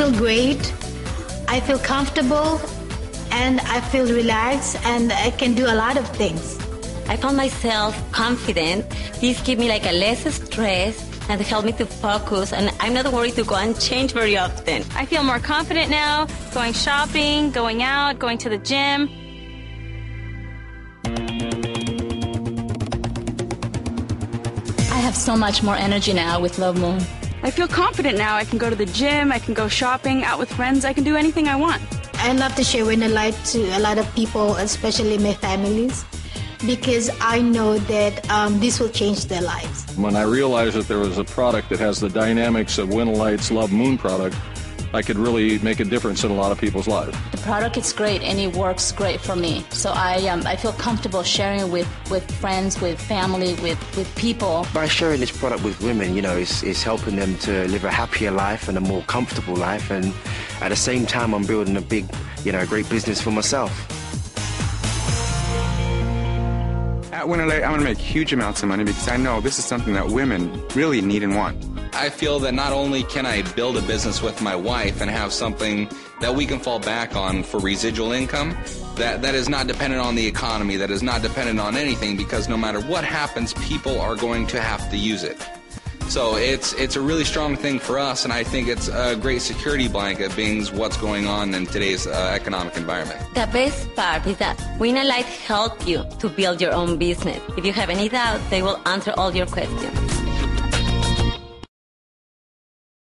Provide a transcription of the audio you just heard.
feel great, I feel comfortable, and I feel relaxed, and I can do a lot of things. I found myself confident. This gave me like a less stress and helped me to focus, and I'm not worried to go and change very often. I feel more confident now, going shopping, going out, going to the gym. I have so much more energy now with Love Moon. I feel confident now. I can go to the gym, I can go shopping, out with friends, I can do anything I want. I love to share Winalite to a lot of people, especially my families, because I know that this will change their lives. When I realized that there was a product that has the dynamics of Winalite's Love Moon product, I could really make a difference in a lot of people's lives. The product is great and it works great for me. So I feel comfortable sharing it with friends, with family, with people. By sharing this product with women, you know, it's helping them to live a happier life and a more comfortable life. And at the same time, I'm building a big, great business for myself. At Winalite, I'm going to make huge amounts of money because I know this is something that women really need and want. I feel that not only can I build a business with my wife and have something that we can fall back on for residual income, that is not dependent on the economy, that is not dependent on anything, because no matter what happens, people are going to have to use it. So it's a really strong thing for us, and I think it's a great security blanket being what's going on in today's economic environment. The best part is that Winalite helps you to build your own business. If you have any doubts, they will answer all your questions.